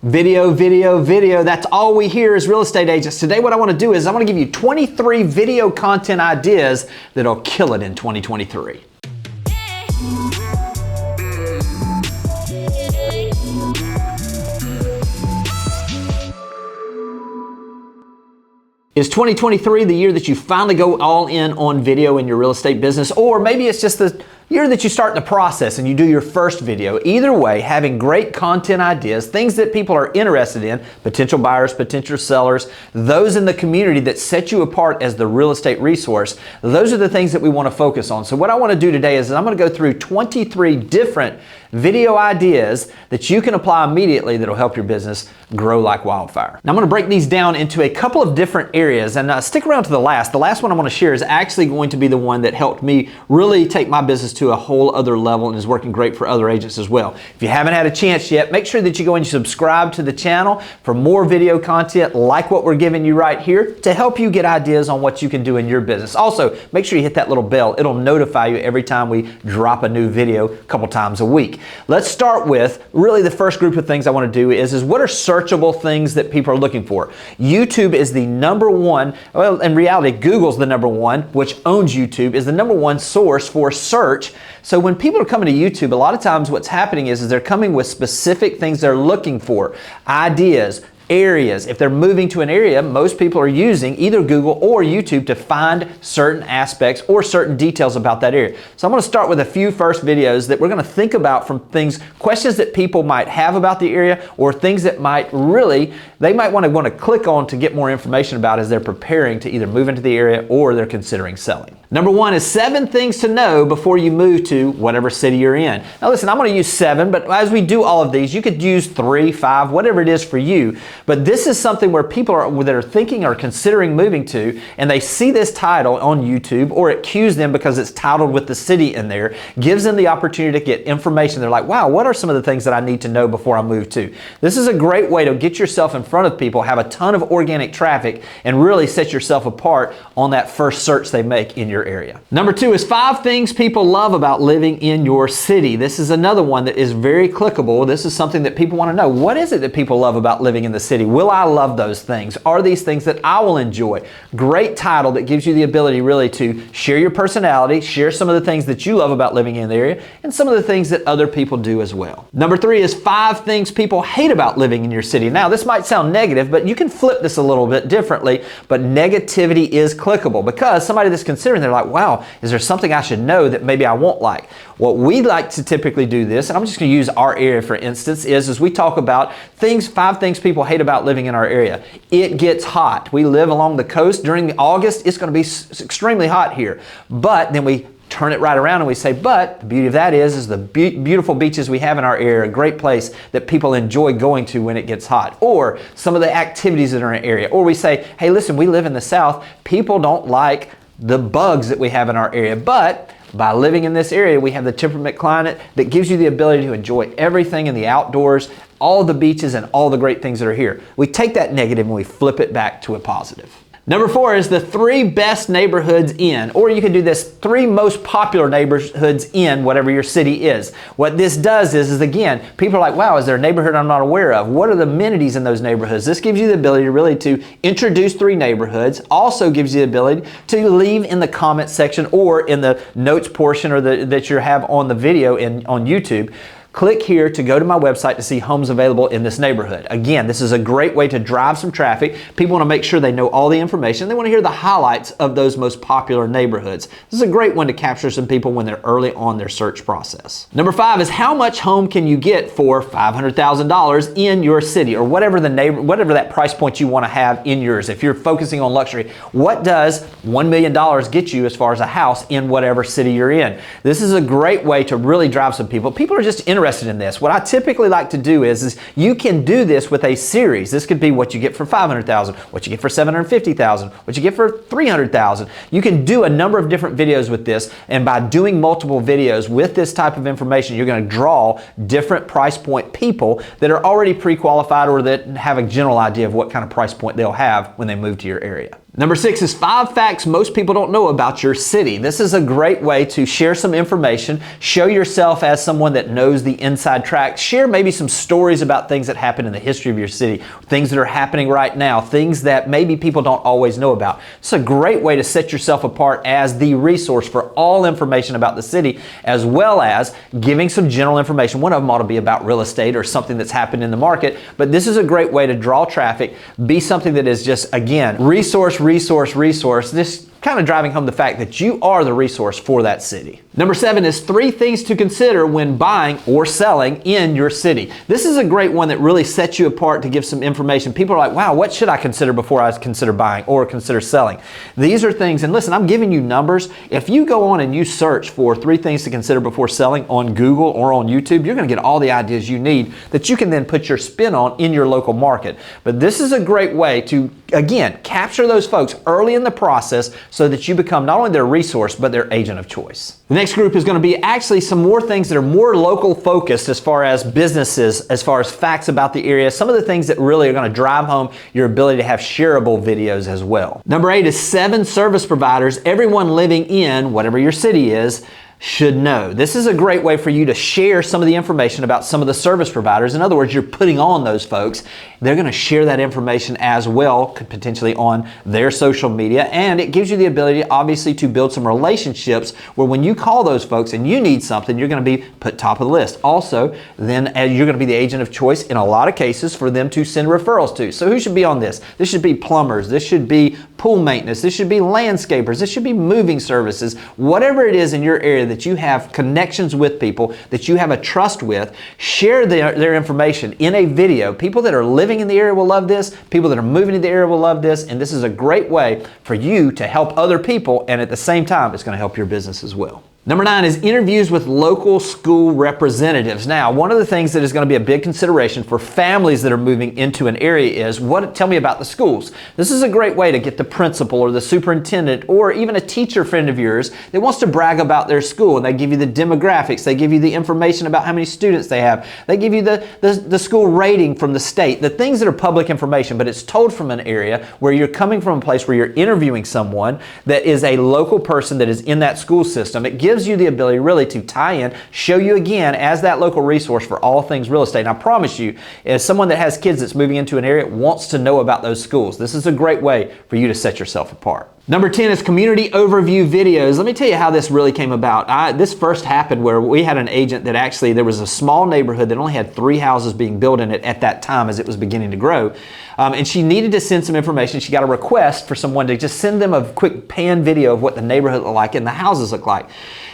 Video, video, video. That's all we hear as real estate agents. Today what I want to do is I want to give you 23 video content ideas that'll kill it in 2023. Is 2023 the year that you finally go all in on video in your real estate business? Or maybe it's just the year that you start the process and you do your first video. Either way, having great content ideas, things that people are interested in, potential buyers, potential sellers, those in the community that set you apart as the real estate resource, those are the things that we want to focus on. So what I want to do today is I'm going to go through 23 different video ideas that you can apply immediately that'll help your business grow like wildfire. Now I'm going to break these down into a couple of different areas, and stick around to the last. The last one I want to share is actually going to be the one that helped me really take my business to a whole other level and is working great for other agents as well. If you haven't had a chance yet, make sure that you go and subscribe to the channel for more video content like what we're giving you right here to help you get ideas on what you can do in your business. Also, make sure you hit that little bell. It'll notify you every time we drop a new video a couple times a week. Let's start with really the first group of things I want to do is what are searchable things that people are looking for. YouTube is the number one, well, in reality, Google's the number one, which owns YouTube, is the number one source for search. So when people are coming to YouTube, a lot of times what's happening is they're coming with specific things they're looking for, ideas, areas. If they're moving to an area, most people are using either Google or YouTube to find certain aspects or certain details about that area. So I'm going to start with a few first videos that we're going to think about from questions that people might have about the area or things that they might want to click on to get more information about as they're preparing to either move into the area or they're considering selling. Number one is 7 things to know before you move to whatever city you're in. Now listen, I'm going to use 7, but as we do all of these, you could use 3, 5, whatever it is for you. But this is something where people that are thinking or considering moving to, and they see this title on YouTube, or it cues them because it's titled with the city in there, gives them the opportunity to get information. They're like, wow, what are some of the things that I need to know before I move to? This is a great way to get yourself in front of people, have a ton of organic traffic, and really set yourself apart on that first search they make in your area. Number 2 is 5 things people love about living in your city. This is another one that is very clickable. This is something that people want to know. What is it that people love about living in the city? Will I love those things? Are these things that I will enjoy? Great title that gives you the ability really to share your personality, share some of the things that you love about living in the area, and some of the things that other people do as well. Number 3 is 5 things people hate about living in your city. Now this might sound negative, but you can flip this a little bit differently, but negativity is clickable because somebody that's considering, they're like, wow, is there something I should know that maybe I won't like? What we like to typically do this, and I'm just going to use our area for instance, is we talk about 5 things people hate about living in our area. It gets hot. We live along the coast. During August, it's going to be extremely hot here. But then we turn it right around and we say, but the beauty of that is the beautiful beaches we have in our area, a great place that people enjoy going to when it gets hot. Or some of the activities that are in our area. Or we say, hey, listen, we live in the South. People don't like the bugs that we have in our area, but by living in this area, we have the temperament climate that gives you the ability to enjoy everything in the outdoors, all the beaches and all the great things that are here. We take that negative and we flip it back to a positive. Number 4 is the 3 best neighborhoods in, or you can do this 3 most popular neighborhoods in whatever your city is. What this does is again, people are like, wow, is there a neighborhood I'm not aware of? What are the amenities in those neighborhoods? This gives you the ability really to introduce 3 neighborhoods, also gives you the ability to leave in the comment section or in the notes portion or that you have on the video on YouTube. Click here to go to my website to see homes available in this neighborhood. Again, this is a great way to drive some traffic. People want to make sure they know all the information. They want to hear the highlights of those most popular neighborhoods. This is a great one to capture some people when they're early on their search process. Number 5 is how much home can you get for $500,000 in your city, or whatever that price point you want to have in yours. If you're focusing on luxury, what does $1 million get you as far as a house in whatever city you're in? This is a great way to really drive some people. People are just interested in this. What I typically like to do is you can do this with a series. This could be what you get for $500,000, what you get for $750,000, what you get for $300,000. You can do a number of different videos with this, and by doing multiple videos with this type of information, you're going to draw different price point people that are already pre-qualified or that have a general idea of what kind of price point they'll have when they move to your area. Number 6 is 5 facts most people don't know about your city. This is a great way to share some information, show yourself as someone that knows the inside track, share maybe some stories about things that happen in the history of your city, things that are happening right now, things that maybe people don't always know about. It's a great way to set yourself apart as the resource for all information about the city, as well as giving some general information. One of them ought to be about real estate or something that's happened in the market, but this is a great way to draw traffic, be something that is just, again, resource. This kind of driving home the fact that you are the resource for that city. Number 7 is 3 things to consider when buying or selling in your city. This is a great one that really sets you apart to give some information. People are like, wow, what should I consider before I consider buying or consider selling? These are things, and listen, I'm giving you numbers. If you go on and you search for 3 things to consider before selling on Google or on YouTube, you're going to get all the ideas you need that you can then put your spin on in your local market. But this is a great way to, again, capture those folks early in the process so that you become not only their resource, but their agent of choice. The next group is going to be actually some more things that are more local focused as far as businesses, as far as facts about the area, some of the things that really are going to drive home your ability to have shareable videos as well. Number 8 is 7 service providers everyone living in whatever your city is should know. This is a great way for you to share some of the information about some of the service providers. In other words, you're putting on those folks. They're going to share that information as well, potentially on their social media, and it gives you the ability, obviously, to build some relationships where when you call those folks and you need something, you're going to be put top of the list. Also, then you're going to be the agent of choice in a lot of cases for them to send referrals to. So who should be on this? This should be plumbers. This should be pool maintenance. This should be landscapers. This should be moving services. Whatever it is in your area that you have connections with people, that you have a trust with, share their information in a video. People that are living in the area will love this. People that are moving to the area will love this. And this is a great way for you to help other people, and at the same time, it's going to help your business as well. Number 9 is interviews with local school representatives. Now, one of the things that is going to be a big consideration for families that are moving into an area is, tell me about the schools. This is a great way to get the principal or the superintendent or even a teacher friend of yours that wants to brag about their school, and they give you the demographics, they give you the information about how many students they have, they give you the school rating from the state, the things that are public information, but it's told from an area where you're coming from a place where you're interviewing someone that is a local person that is in that school system. It gives you the ability really to tie in, show you again as that local resource for all things real estate. And I promise you, as someone that has kids that's moving into an area wants to know about those schools, this is a great way for you to set yourself apart. Number 10 is community overview videos. Let me tell you how this really came about. This first happened where we had an agent that actually, there was a small neighborhood that only had 3 houses being built in it at that time as it was beginning to grow. And she needed to send some information. She got a request for someone to just send them a quick pan video of what the neighborhood looked like and the houses looked like.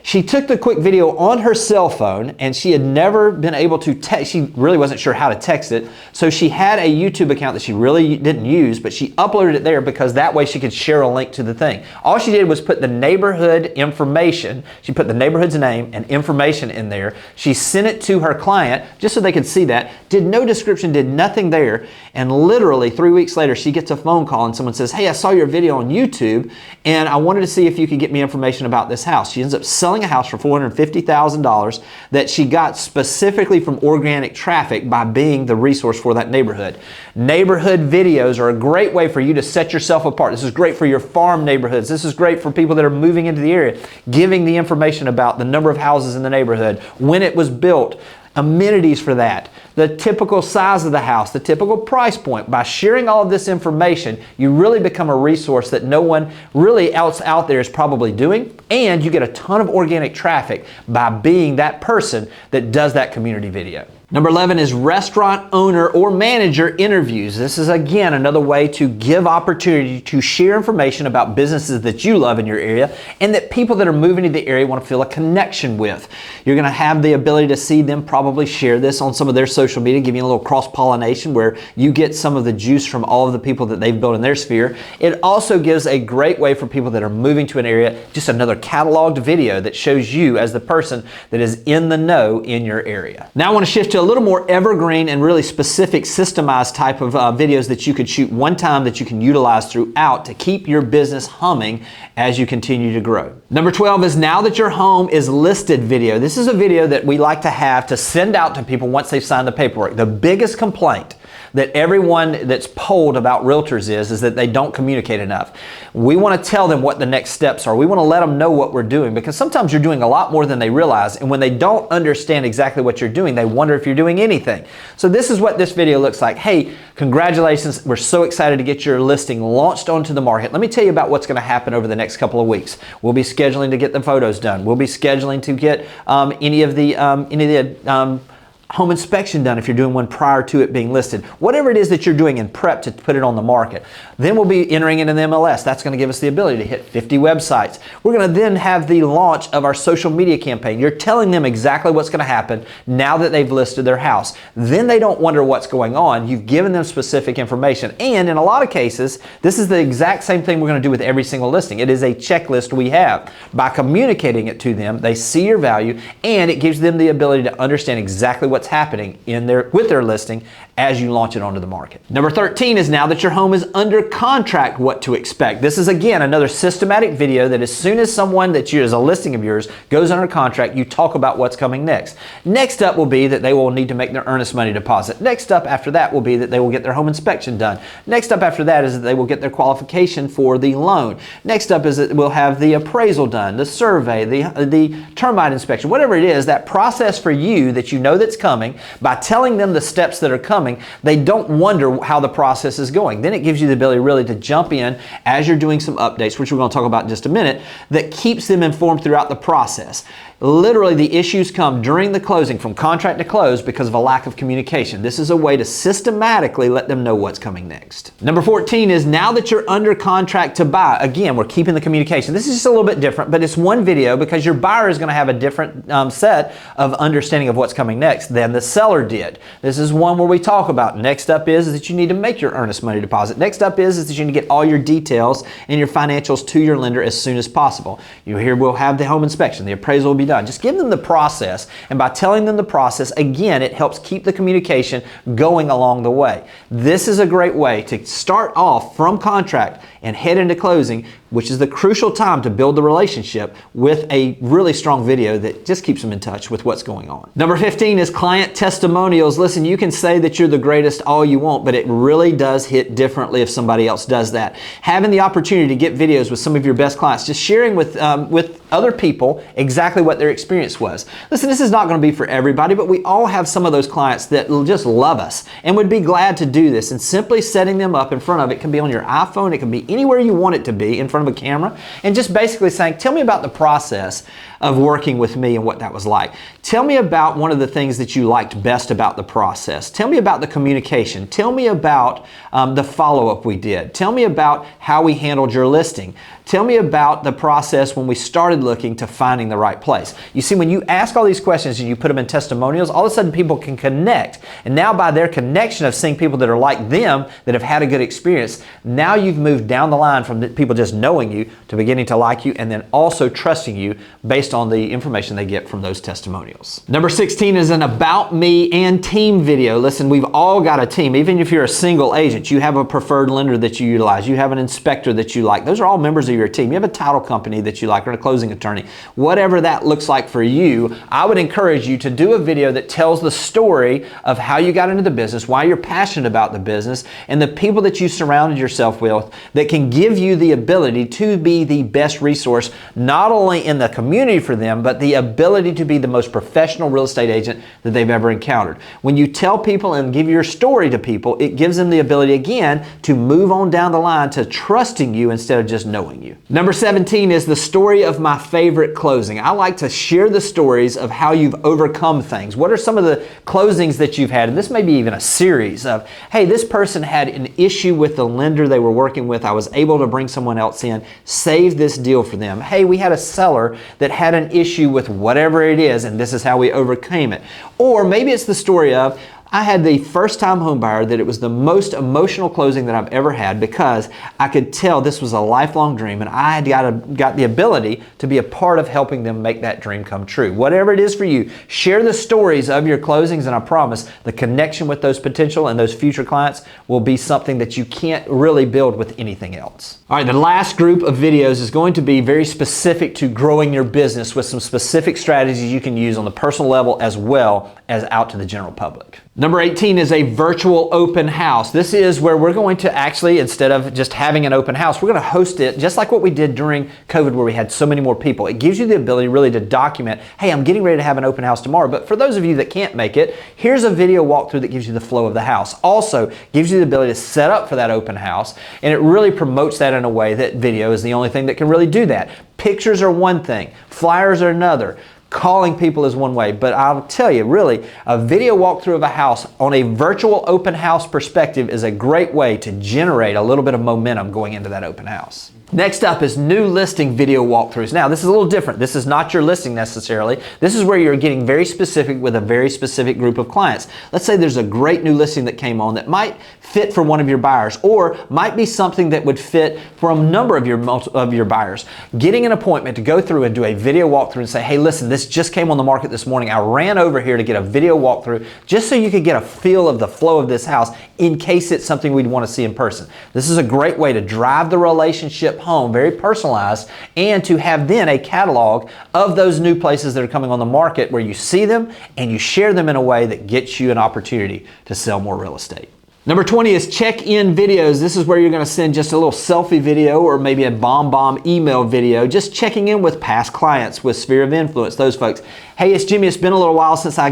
She took the quick video on her cell phone, and she had never been able to text. She really wasn't sure how to text it. So she had a YouTube account that she really didn't use, but she uploaded it there because that way she could share a link to the thing. All she did was put the neighborhood information. She put the neighborhood's name and information in there. She sent it to her client just so they could see that. Did no description, did nothing there. And literally 3 weeks later, she gets a phone call and someone says, hey, I saw your video on YouTube and I wanted to see if you could get me information about this house. She ends up selling a house for $450,000 that she got specifically from organic traffic by being the resource for that neighborhood. Neighborhood videos are a great way for you to set yourself apart. This is great for your farm neighborhoods. This is great for people that are moving into the area, giving the information about the number of houses in the neighborhood, when it was built, amenities for that, the typical size of the house, the typical price point. By sharing all of this information, you really become a resource that no one really else out there is probably doing, and you get a ton of organic traffic by being that person that does that community video. Number 11 is restaurant owner or manager interviews. This is again another way to give opportunity to share information about businesses that you love in your area and that people that are moving to the area want to feel a connection with. You're going to have the ability to see them probably share this on some of their social media, give you a little cross-pollination where you get some of the juice from all of the people that they've built in their sphere. It also gives a great way for people that are moving to an area, just another cataloged video that shows you as the person that is in the know in your area. Now I want to shift to a little more evergreen and really specific systemized type of videos that you could shoot one time that you can utilize throughout to keep your business humming as you continue to grow. Number 12 is now that your home is listed video. This is a video that we like to have to send out to people once they've signed the paperwork. The biggest complaint that everyone that's polled about realtors is that they don't communicate enough. We want to tell them what the next steps are. We want to let them know what we're doing, because sometimes you're doing a lot more than they realize, and when they don't understand exactly what you're doing, they wonder if you're doing anything. So this is what this video looks like. Hey, congratulations. We're so excited to get your listing launched onto the market. Let me tell you about what's going to happen over the next couple of weeks. We'll be scheduling to get the photos done. We'll be scheduling to get any of the home inspection done if you're doing one prior to it being listed. Whatever it is that you're doing in prep to put it on the market. Then we'll be entering it in the MLS. That's going to give us the ability to hit 50 websites. We're going to then have the launch of our social media campaign. You're telling them exactly what's going to happen now that they've listed their house. Then they don't wonder what's going on. You've given them specific information. And in a lot of cases, this is the exact same thing we're going to do with every single listing. It is a checklist we have. By communicating it to them, they see your value, and it gives them the ability to understand exactly what's happening with their listing as you launch it onto the market. Number 13 is, now that your home is under contract, what to expect. This is again another systematic video that as soon as someone that you, as a listing of yours, goes under contract, you talk about what's coming next. Next up will be that they will need to make their earnest money deposit. Next up after that will be that they will get their home inspection done. Next up after that is that they will get their qualification for the loan. Next up is that we'll have the appraisal done, the survey, the termite inspection, whatever it is, that process for you that you know that's coming. By telling them the steps that are coming, they don't wonder how the process is going. Then it gives you the ability really to jump in as you're doing some updates, which we're going to talk about in just a minute, that keeps them informed throughout the process. Literally, the issues come during the closing, from contract to close, because of a lack of communication. This is a way to systematically let them know what's coming next. Number 14 is, now that you're under contract to buy, again, we're keeping the communication. This is just a little bit different, but it's one video because your buyer is going to have a different set of understanding of what's coming next than the seller did. This is one where we talk about, next up is that you need to make your earnest money deposit. Next up is that you need to get all your details and your financials to your lender as soon as possible. Here we'll have the home inspection. The appraisal will be done. Just give them the process, and by telling them the process, again, it helps keep the communication going along the way. This is a great way to start off from contract and head into closing, which is the crucial time to build the relationship, with a really strong video that just keeps them in touch with what's going on. Number 15 is client testimonials. Listen, you can say that you're the greatest all you want, but it really does hit differently if somebody else does that. Having the opportunity to get videos with some of your best clients, just sharing with other people exactly what their experience was. Listen, this is not going to be for everybody, but we all have some of those clients that just love us and would be glad to do this. And simply setting them up in front of it can be on your iPhone, it can be anywhere you want it to be in front of a camera, and just basically saying, tell me about the process of working with me and what that was like. Tell me about one of the things that you liked best about the process. Tell me about the communication. Tell me about the follow-up we did. Tell me about how we handled your listing. Tell me about the process when we started looking to finding the right place. You see, when you ask all these questions and you put them in testimonials, all of a sudden people can connect. And now by their connection of seeing people that are like them, that have had a good experience, now you've moved down the line from people just knowing you to beginning to like you, and then also trusting you based on the information they get from those testimonials. Number 16 is an about me and team video. Listen, we've all got a team. Even if you're a single agent, you have a preferred lender that you utilize. You have an inspector that you like. Those are all members of your team. You have a title company that you like, or a closing attorney. Whatever that looks like for you, I would encourage you to do a video that tells the story of how you got into the business, why you're passionate about the business, and the people that you surrounded yourself with that can give you the ability to be the best resource, not only in the community for them, but the ability to be the most professional real estate agent that they've ever encountered. When you tell people and give your story to people, it gives them the ability again to move on down the line to trusting you instead of just knowing you. Number 17 is the story of my favorite closing. I like to share the stories of how you've overcome things. What are some of the closings that you've had? And this may be even a series of, hey, this person had an issue with the lender they were working with. I was able to bring someone else in, save this deal for them. Hey, we had a seller that had an issue with whatever it is, and this is how we overcame it. Or maybe it's the story of, I had the first time home buyer that it was the most emotional closing that I've ever had, because I could tell this was a lifelong dream, and I had got the ability to be a part of helping them make that dream come true. Whatever it is for you, share the stories of your closings, and I promise the connection with those potential and those future clients will be something that you can't really build with anything else. All right, the last group of videos is going to be very specific to growing your business with some specific strategies you can use on the personal level as well as out to the general public. Number 18 is a virtual open house. This is where we're going to actually, instead of just having an open house, we're going to host it just like what we did during COVID where we had so many more people. It gives you the ability really to document, hey, I'm getting ready to have an open house tomorrow. But for those of you that can't make it, here's a video walkthrough that gives you the flow of the house. Also gives you the ability to set up for that open house, and it really promotes that in a way that video is the only thing that can really do that. Pictures are one thing, flyers are another. Calling people is one way, but I'll tell you, really, a video walkthrough of a house on a virtual open house perspective is a great way to generate a little bit of momentum going into that open house. Next up is new listing video walkthroughs. Now, this is a little different. This is not your listing necessarily. This is where you're getting very specific with a very specific group of clients. Let's say there's a great new listing that came on that might fit for one of your buyers, or might be something that would fit for a number of your buyers. Getting an appointment to go through and do a video walkthrough and say, hey, listen, this just came on the market this morning. I ran over here to get a video walkthrough just so you could get a feel of the flow of this house in case it's something we'd want to see in person. This is a great way to drive the relationship home, very personalized, and to have then a catalog of those new places that are coming on the market where you see them and you share them in a way that gets you an opportunity to sell more real estate. Number 20 is check-in videos. This is where you're going to send just a little selfie video or maybe a bomb email video, just checking in with past clients with Sphere of Influence, those folks. Hey, it's Jimmy. It's been a little while since I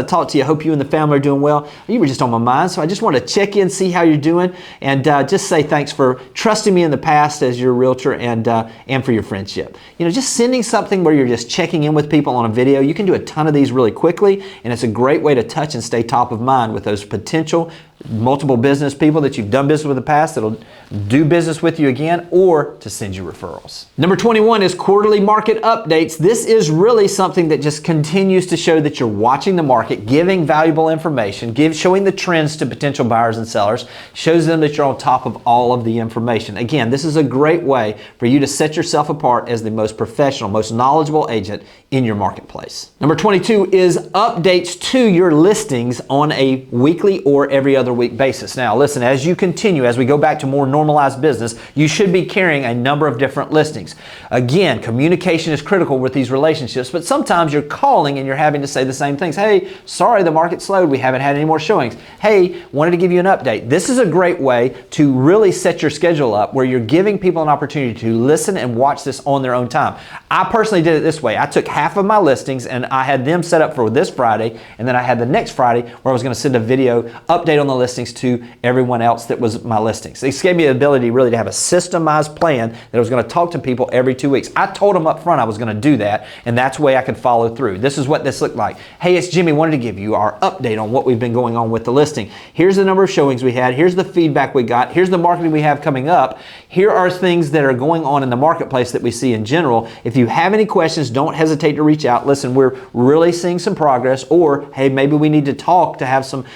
talked to you. I hope you and the family are doing well. You were just on my mind, so I just want to check in, see how you're doing, and just say thanks for trusting me in the past as your realtor and for your friendship. You know, just sending something where you're just checking in with people on a video. You can do a ton of these really quickly, and it's a great way to touch and stay top of mind with those potential multiple business people that you've done business with in the past that'll do business with you again, or to send you referrals. Number 21 is quarterly market updates. This is really something that just continues to show that you're watching the market, giving valuable information, showing the trends to potential buyers and sellers, shows them that you're on top of all of the information. Again, this is a great way for you to set yourself apart as the most professional, most knowledgeable agent in your marketplace. Number 22 is updates to your listings on a weekly or every other week basis. Now listen, as you continue, as we go back to more normalized business, you should be carrying a number of different listings. Again, communication is critical with these relationships, but sometimes you're calling and you're having to say the same things. Hey, sorry, the market slowed. We haven't had any more showings. Hey, wanted to give you an update. This is a great way to really set your schedule up where you're giving people an opportunity to listen and watch this on their own time. I personally did it this way. I took half of my listings and I had them set up for this Friday, and then I had the next Friday where I was going to send a video update on the listings to everyone else that was my listings. This gave me the ability really to have a systemized plan that I was going to talk to people every 2 weeks. I told them up front I was going to do that, and that's the way I could follow through. This is what this looked like. Hey, it's Jimmy. Wanted to give you our update on what we've been going on with the listing. Here's the number of showings we had. Here's the feedback we got. Here's the marketing we have coming up. Here are things that are going on in the marketplace that we see in general. If you have any questions, don't hesitate to reach out. Listen, we're really seeing some progress, or hey, maybe we need to talk to have some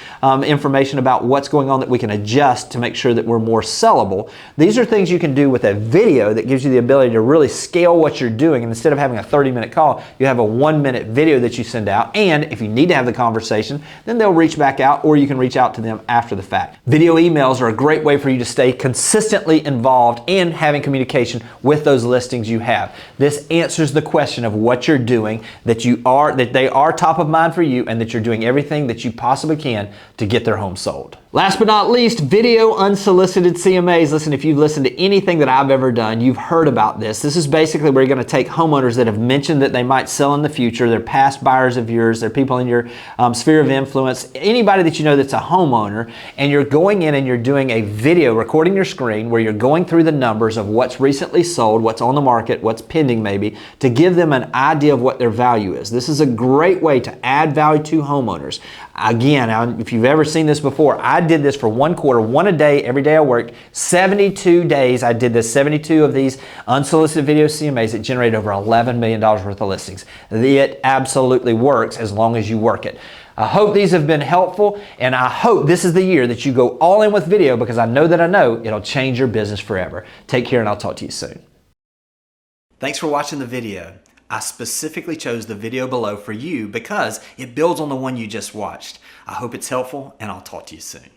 information about what's going on that we can adjust to make sure that we're more sellable. These are things you can do with a video that gives you the ability to really scale what you're doing, and instead of having a 30-minute call, you have a 1-minute video that you send out, and if you need to have the conversation, then they'll reach back out, or you can reach out to them after the fact. Video emails are a great way for you to stay consistently involved in having communication with those listings you have. This answers the question of what you're doing, that they are top of mind for you, and that you're doing everything that you possibly can to get their home sold. Last but not least, video unsolicited CMAs. Listen, if you've listened to anything that I've ever done, you've heard about this. This is basically where you're going to take homeowners that have mentioned that they might sell in the future. They're past buyers of yours. They're people in your sphere of influence. Anybody that you know that's a homeowner, and you're going in and you're doing a video, recording your screen, where you're going through the numbers of what's recently sold, what's on the market, what's pending maybe, to give them an idea of what their value is. This is a great way to add value to homeowners. Again, if you've ever seen this before, I did this for 1 quarter, one a day, every day I worked. 72 days I did this, 72 of these unsolicited video CMAs that generated over $11 million worth of listings. It absolutely works as long as you work it. I hope these have been helpful, and I hope this is the year that you go all in with video, because I know it'll change your business forever. Take care, and I'll talk to you soon. Thanks for watching the video. I specifically chose the video below for you because it builds on the one you just watched. I hope it's helpful, and I'll talk to you soon.